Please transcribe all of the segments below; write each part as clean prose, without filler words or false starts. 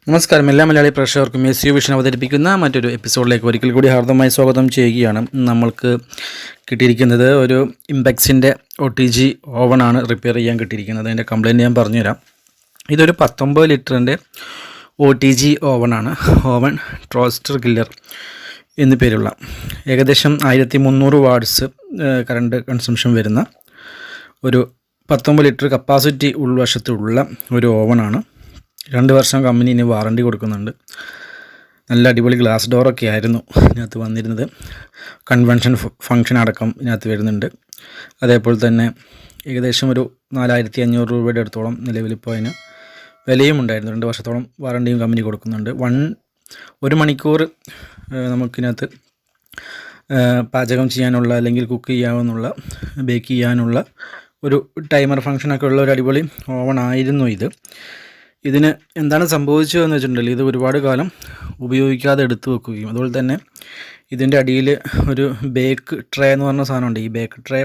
നമസ്കാരം എല്ലാ മലയാളി പ്രേക്ഷകർക്കും SU വിഷൻ അവതരിപ്പിക്കുന്ന മറ്റൊരു എപ്പിസോഡിലേക്ക് ഒരിക്കൽ കൂടി ഹാർദമായി സ്വാഗതം ചെയ്യുകയാണ്. നമ്മൾക്ക് കിട്ടിയിരിക്കുന്നത് ഒരു ഇംപെക്സിൻ്റെ OTG ഓവനാണ് റിപ്പയർ ചെയ്യാൻ കിട്ടിയിരിക്കുന്നത്. അതിൻ്റെ കംപ്ലയിൻറ്റ് ഞാൻ പറഞ്ഞുതരാം. ഇതൊരു 19 ലിറ്ററിൻ്റെ OTG ഓവനാണ്. ഓവൻ ടോസ്റ്റർ കില്ലർ എന്നു പേരുള്ള ഏകദേശം 1300 വാട്ട്സ് കറണ്ട് കൺസംഷൻ വരുന്ന ഒരു 19 ലിറ്റർ കപ്പാസിറ്റി ഉൾവശത്തുള്ള ഒരു ഓവനാണ്. 2 വർഷം കമ്പനി ഇനി വാറണ്ടി കൊടുക്കുന്നുണ്ട്. നല്ല അടിപൊളി ഗ്ലാസ് ഡോറൊക്കെ ആയിരുന്നു ഇതിനകത്ത് വന്നിരുന്നത്. കൺവെൻഷൻ ഫംഗ്ഷൻ അടക്കം ഇതിനകത്ത് വരുന്നുണ്ട്. അതേപോലെ തന്നെ ഏകദേശം ഒരു 4500 രൂപയുടെ അടുത്തോളം നിലവിലിപ്പോൾ അതിന് വിലയും ഉണ്ടായിരുന്നു. 2 വർഷത്തോളം വാറണ്ടിയും കമ്പനി കൊടുക്കുന്നുണ്ട്. 1 മണിക്കൂർ നമുക്കിനകത്ത് പാചകം ചെയ്യാനുള്ള അല്ലെങ്കിൽ കുക്ക് ചെയ്യാവുന്നുള്ള ബേക്ക് ചെയ്യാനുള്ള ഒരു ടൈമർ ഫംഗ്ഷനൊക്കെ ഉള്ള ഒരു അടിപൊളി ഓവൺ ആയിരുന്നു ഇത്. ഇതിന് എന്താണ് സംഭവിച്ചതെന്ന് വെച്ചിട്ടുണ്ടെങ്കിൽ ഇത് ഒരുപാട് കാലം ഉപയോഗിക്കാതെ എടുത്തു വെക്കുകയും അതുപോലെ തന്നെ ഇതിൻ്റെ അടിയിൽ ഒരു ബേക്ക് ട്രേ എന്ന് പറഞ്ഞ സാധനമുണ്ട്. ഈ ബേക്ക് ട്രേ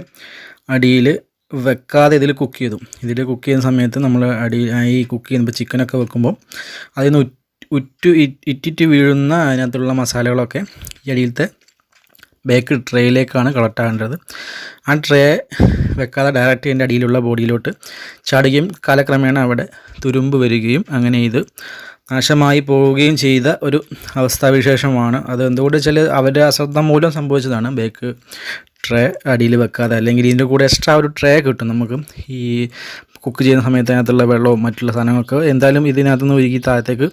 അടിയിൽ വെക്കാതെ ഇതിൽ കുക്ക് ചെയ്തു. ഇതിൽ കുക്ക് ചെയ്യുന്ന സമയത്ത് നമ്മൾ ഈ കുക്ക് ചെയ്യുമ്പോൾ ചിക്കനൊക്കെ വെക്കുമ്പോൾ അതിൽ നിന്ന് ഇറ്റിറ്റ് വീഴുന്ന അതിനകത്തുള്ള മസാലകളൊക്കെ ഈ അടിയിലത്തെ ബേക്ക് ട്രേയിലേക്കാണ് കളക്ട് ആകേണ്ടത്. ആ ട്രേ വെക്കാതെ ഡയറക്റ്റ് അതിൻ്റെ അടിയിലുള്ള ബോഡിയിലോട്ട് ചാടുകയും കാലക്രമേണ അവിടെ തുരുമ്പ് വരികയും അങ്ങനെ ഇത് നാശമായി പോവുകയും ചെയ്ത ഒരു അവസ്ഥാവിശേഷമാണ്. അത് എന്തുകൊണ്ട് വെച്ചാൽ അവരുടെ അശ്രദ്ധ മൂലം സംഭവിച്ചതാണ്. ബേക്ക് ട്രേ അടിയിൽ വെക്കാതെ, അല്ലെങ്കിൽ ഇതിൻ്റെ കൂടെ എക്സ്ട്രാ ഒരു ട്രേ കിട്ടും നമുക്ക്. ഈ കുക്ക് ചെയ്യുന്ന സമയത്ത് അതിനകത്തുള്ള വെള്ളവും മറ്റുള്ള സാധനങ്ങളൊക്കെ എന്തായാലും ഇതിനകത്തുനിന്ന് ഉരുകി താഴത്തേക്ക്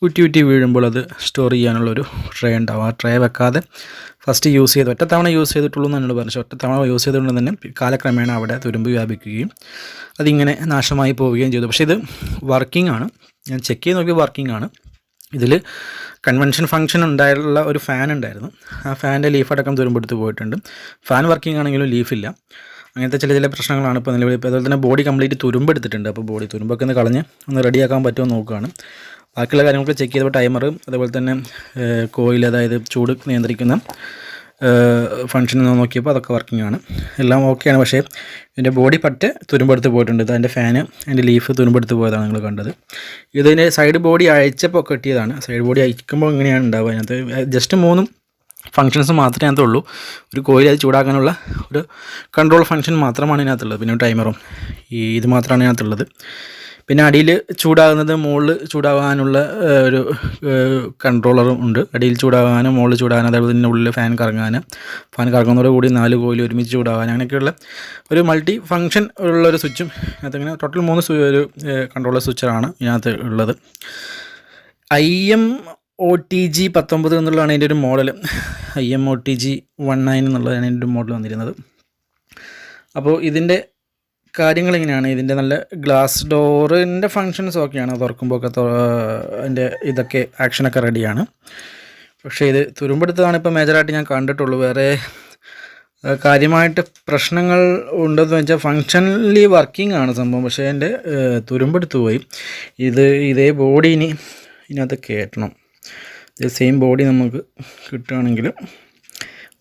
ഉറ്റി വീഴുമ്പോൾ അത് സ്റ്റോർ ചെയ്യാനുള്ളൊരു ട്രേ ഉണ്ടാവും. ആ ട്രേ വെക്കാതെ ഫസ്റ്റ് യൂസ് ചെയ്ത് ഒറ്റത്തവണ യൂസ് ചെയ്തിട്ടുള്ളൂ എന്ന് എന്നോട് പറഞ്ഞു. ഒറ്റത്തവണ യൂസ് ചെയ്തുകൊണ്ട് തന്നെ കാലക്രമേണ അവിടെ തുരുമ്പ് വ്യാപിക്കുകയും അതിങ്ങനെ നാശമായി പോവുകയും ചെയ്തു. പക്ഷേ ഇത് വർക്കിംഗ് ആണ്. ഞാൻ ചെക്ക് ചെയ്ത് നോക്കി വർക്കിംഗ് ആണ്. ഇതിൽ കൺവെൻഷൻ ഫംഗ്ഷൻ ഉണ്ടായുള്ള ഒരു ഫാൻ ഉണ്ടായിരുന്നു. ആ ഫാനിൻ്റെ ലീഫടക്കം തുരുമ്പെടുത്ത് പോയിട്ടുണ്ട്. ഫാൻ വർക്കിംഗ് ആണെങ്കിലും ലീഫില്ല. അങ്ങനത്തെ ചില പ്രശ്നങ്ങളാണ് ഇപ്പോൾ നിലവിൽ. ഇപ്പോൾ അതുപോലെ തന്നെ ബോഡി കംപ്ലീറ്റ് തുരുമ്പെടുത്തിട്ടുണ്ട്. അപ്പോൾ ബോഡി തുരുമ്പൊക്കെ ഒന്ന് കളഞ്ഞ് ഒന്ന് റെഡിയാക്കാൻ പറ്റുമോ നോക്കുകയാണ്. ബാക്കിയുള്ള കാര്യങ്ങളൊക്കെ ചെക്ക് ചെയ്തപ്പോൾ ടൈമർ, അതുപോലെ തന്നെ കോയിൽ, അതായത് ചൂട് നിയന്ത്രിക്കുന്ന ഫംഗ്ഷൻ നോക്കിയപ്പോൾ അതൊക്കെ വർക്കിംഗ് ആണ്. എല്ലാം ഓക്കെയാണ്. പക്ഷേ ഇതിൻ്റെ ബോഡി പറ്റെ തുരുമ്പെടുത്ത് പോയിട്ടുണ്ട്. ഇത് അതിൻ്റെ ഫാന്, അതിൻ്റെ ലീഫ് തുരുമ്പെടുത്ത് പോയതാണ് നിങ്ങൾ കണ്ടത്. ഇതിൻ്റെ സൈഡ് ബോഡി അയച്ചപ്പോൾ കെട്ടിയതാണ്. സൈഡ് ബോഡി അയക്കുമ്പോൾ ഇങ്ങനെയാണ് ഉണ്ടാവുക. അതിനകത്ത് ജസ്റ്റ് 3 ഫങ്ഷൻസ് മാത്രമേ അതിനകത്തുള്ളൂ. ഒരു കോയിൽ അത് ചൂടാക്കാനുള്ള ഒരു കൺട്രോൾ ഫംഗ്ഷൻ മാത്രമാണ് ഇതിനകത്തുള്ളത്. പിന്നെ ടൈമറും ഇത് മാത്രമാണ് ഇതിനകത്തുള്ളത്. പിന്നെ അടിയിൽ ചൂടാകുന്നത് മുകളിൽ ചൂടാകാനുള്ള ഒരു കൺട്രോളറും ഉണ്ട്. അടിയിൽ ചൂടാകാനും മുകളിൽ ചൂടാകാനും, അതേപോലെ തന്നെ ഉള്ളിൽ ഫാൻ കറങ്ങുന്നതോട് കൂടി 4 കോയിൽ ഒരുമിച്ച് ചൂടാകാൻ, അങ്ങനെയൊക്കെയുള്ള ഒരു മൾട്ടി ഫങ്ഷൻ ഉള്ളൊരു സ്വിച്ചും അതിങ്ങനെ ടോട്ടൽ 3 ഒരു കൺട്രോളർ സ്വിച്ചറാണ് ഇതിനകത്ത് ഉള്ളത്. IMOTG 19 എന്നുള്ളതാണ് അതിൻ്റെ ഒരു മോഡൽ. IMOTG 19 എന്നുള്ളതാണ് അതിൻ്റെ ഒരു മോഡൽ വന്നിരുന്നത്. അപ്പോൾ ഇതിൻ്റെ കാര്യങ്ങൾ ഇങ്ങനെയാണ്. ഇതിൻ്റെ നല്ല ഗ്ലാസ് ഡോറിൻ്റെ ഫങ്ഷൻസ് ഒക്കെയാണ്. തുറക്കുമ്പോൾ ഒക്കെ അതിൻ്റെ ഇതൊക്കെ ആക്ഷനൊക്കെ റെഡിയാണ്. പക്ഷേ ഇത് തുരുമ്പെടുത്തതാണ് ഇപ്പോൾ മേജറായിട്ട് ഞാൻ കണ്ടിട്ടുള്ളൂ. വേറെ കാര്യമായിട്ട് പ്രശ്നങ്ങൾ ഉണ്ടെന്ന് വെച്ചാൽ ഫങ്ഷനലി വർക്കിംഗ് ആണ് സംഭവം. പക്ഷേ എൻ്റെ തുരുമ്പെടുത്ത് പോയി. ഇതേ ബോഡി ഇനി ഇതിനകത്ത് കയറ്റണം. ഇത് സെയിം ബോഡി നമുക്ക് കിട്ടുകയാണെങ്കിൽ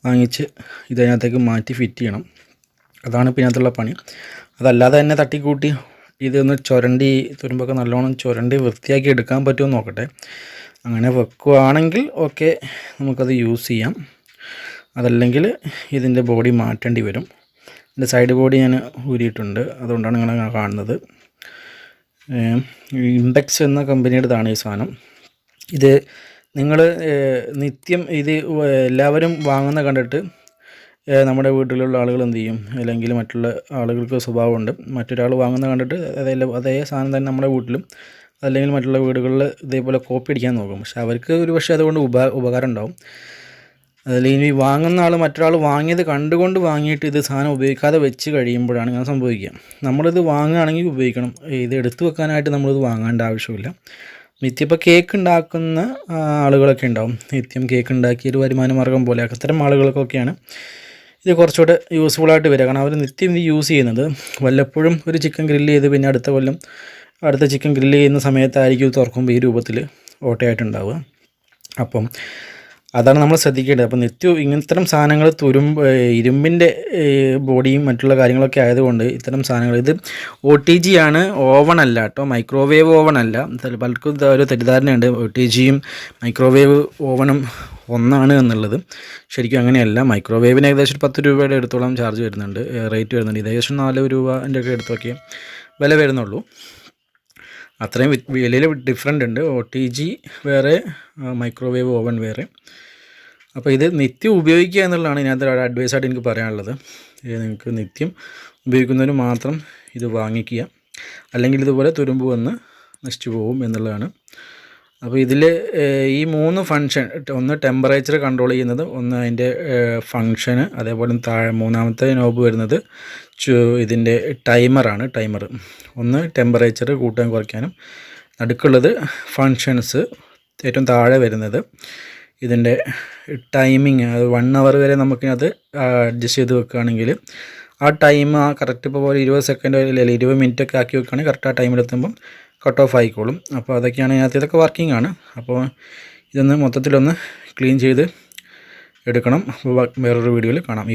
വാങ്ങിച്ച് ഇതിനകത്തേക്ക് മാറ്റി ഫിറ്റ് ചെയ്യണം. അതാണ് ഇപ്പോൾ ഇതിനകത്തുള്ള പണി. അതല്ലാതെ തന്നെ തട്ടിക്കൂട്ടി ഇതൊന്ന് ചുരണ്ടി, തുരുമ്പൊക്കെ നല്ലോണം ചുരണ്ടി വൃത്തിയാക്കി എടുക്കാൻ പറ്റുമോ നോക്കട്ടെ. അങ്ങനെ വെക്കുകയാണെങ്കിൽ ഓക്കെ, നമുക്കത് യൂസ് ചെയ്യാം. അതല്ലെങ്കിൽ ഇതിൻ്റെ ബോഡി മാറ്റേണ്ടി വരും. ഇതിൻ്റെ സൈഡ് ബോഡി ഞാൻ ഊരിയിട്ടുണ്ട്. അതുകൊണ്ടാണ് ഇങ്ങനെ കാണുന്നത്. ഇംപെക്സ് എന്ന കമ്പനിയുടേതാണ് ഈ സാധനം. ഇത് നിങ്ങൾ നിത്യം ഇത് എല്ലാവരും വാങ്ങുന്ന കണ്ടിട്ട് നമ്മുടെ വീട്ടിലുള്ള ആളുകൾ എന്ത് ചെയ്യും, അല്ലെങ്കിൽ മറ്റുള്ള ആളുകൾക്ക് സ്വഭാവമുണ്ട്, മറ്റൊരാൾ വാങ്ങുന്ന കണ്ടിട്ട് അതേ സാധനം തന്നെ നമ്മുടെ വീട്ടിലും അല്ലെങ്കിൽ മറ്റുള്ള വീടുകളിൽ ഇതേപോലെ കോപ്പി അടിക്കാൻ നോക്കും. പക്ഷെ അവർക്ക് ഒരു പക്ഷേ അതുകൊണ്ട് ഉപകാരം ഉണ്ടാവും. അതിൽ ഇനി വാങ്ങുന്ന ആൾ മറ്റൊരാൾ വാങ്ങിയത് കണ്ടുകൊണ്ട് വാങ്ങിയിട്ട് ഇത് സാധനം ഉപയോഗിക്കാതെ വെച്ച് കഴിയുമ്പോഴാണ് ഇങ്ങനെ സംഭവിക്കുക. നമ്മളിത് വാങ്ങുകയാണെങ്കിൽ ഉപയോഗിക്കണം. ഇത് എടുത്തു വെക്കാനായിട്ട് നമ്മളിത് വാങ്ങേണ്ട ആവശ്യമില്ല. നിത്യം ഇപ്പോൾ കേക്ക് ഉണ്ടാക്കുന്ന ആളുകളൊക്കെ ഉണ്ടാവും. നിത്യം കേക്ക് ഉണ്ടാക്കി ഒരു വരുമാന മാർഗ്ഗം പോലെ അത്തരം ആളുകൾക്കൊക്കെയാണ് ഇത് കുറച്ചുകൂടെ യൂസ്ഫുള്ളായിട്ട് വരിക. കാരണം അവർ നിത്യം ഇത് യൂസ് ചെയ്യുന്നത് വല്ലപ്പോഴും ഒരു ചിക്കൻ ഗ്രില്ല് ചെയ്ത് പിന്നെ അടുത്ത കൊല്ലം അടുത്ത ചിക്കൻ ഗ്രില്ല് ചെയ്യുന്ന സമയത്തായിരിക്കും തുറക്കുമ്പോൾ ഈ രൂപത്തിൽ ഓട്ടയായിട്ടുണ്ടാവുക. അപ്പം അതാണ് നമ്മൾ ശ്രദ്ധിക്കേണ്ടത്. അപ്പോൾ നിത്യം ഇത്തരം സാധനങ്ങൾ ഇരുമ്പിൻ്റെ ബോഡിയും മറ്റുള്ള കാര്യങ്ങളൊക്കെ ആയതുകൊണ്ട് ഇത്തരം സാധനങ്ങൾ, ഇത് OTG ആണ്, ഓവൺ അല്ല കേട്ടോ, മൈക്രോവേവ് ഓവൺ അല്ല. പലർക്കും ഒരു തെറ്റിദ്ധാരണയുണ്ട് OTGയും മൈക്രോവേവ് ഓവനും ഒന്നാണ് എന്നുള്ളത്. ശരിക്കും അങ്ങനെയല്ല. മൈക്രോവേവിന് ഏകദേശം ഒരു 10 രൂപയുടെ അടുത്തോളം ചാർജ് വരുന്നുണ്ട്, റേറ്റ് വരുന്നുണ്ട്. ഇത് ഏകദേശം 4 രൂപൻ്റെ ഒക്കെ അടുത്തൊക്കെ വില വരുന്നുള്ളൂ. അത്രയും വിലയിൽ ഡിഫറൻ്റ് ഉണ്ട്. OTG വേറെ, മൈക്രോവേവ് ഓവൻ വേറെ. അപ്പോൾ ഇത് നിത്യം ഉപയോഗിക്കുക എന്നുള്ളതാണ് ഇതിനകത്ത് ഒരു അഡ്വൈസായിട്ട് എനിക്ക് പറയാനുള്ളത്. നിങ്ങൾക്ക് നിത്യം ഉപയോഗിക്കുന്നവർ മാത്രം ഇത് വാങ്ങിക്കുക, അല്ലെങ്കിൽ ഇതുപോലെ തുരുമ്പ് വന്ന് നശിച്ചു പോകും എന്നുള്ളതാണ്. അപ്പോൾ ഇതിൽ ഈ 3 ഫങ്ഷൻ, ഒന്ന് ടെമ്പറേച്ചർ കൺട്രോൾ ചെയ്യുന്നത്, ഒന്ന് അതിൻ്റെ ഫങ്ഷന്, അതേപോലെ മൂന്നാമത്തെ നോബ് വരുന്നത് ഇതിൻ്റെ ടൈമറാണ്. ഒന്ന് ടെമ്പറേച്ചർ കൂട്ടാൻ കുറയ്ക്കാനും, നടുക്കുള്ളത് ഫങ്ഷൻസ്, ഏറ്റവും താഴെ വരുന്നത് ഇതിൻ്റെ ടൈമിങ്. അത് 1 hour വരെ നമുക്കിനത് അഡ്ജസ്റ്റ് ചെയ്ത് വെക്കുകയാണെങ്കിൽ ആ ടൈം കറക്റ്റ് ഇപ്പോൾ 20 സെക്കൻഡ് അല്ലെങ്കിൽ 20 മിനിറ്റ് ഒക്കെ ആക്കി വെക്കുകയാണെങ്കിൽ കറക്റ്റ് ആ ടൈമിലെത്തുമ്പം കട്ട് ഓഫ് ആയിക്കോളും. അപ്പോൾ അതൊക്കെയാണ് ഇതിനകത്ത്. ഇതൊക്കെ വർക്കിംഗ് ആണ്. അപ്പോൾ ഇതൊന്ന് മൊത്തത്തിലൊന്ന് ക്ലീൻ ചെയ്ത് എടുക്കണം. അപ്പോൾ വേറൊരു വീഡിയോയിൽ കാണാം.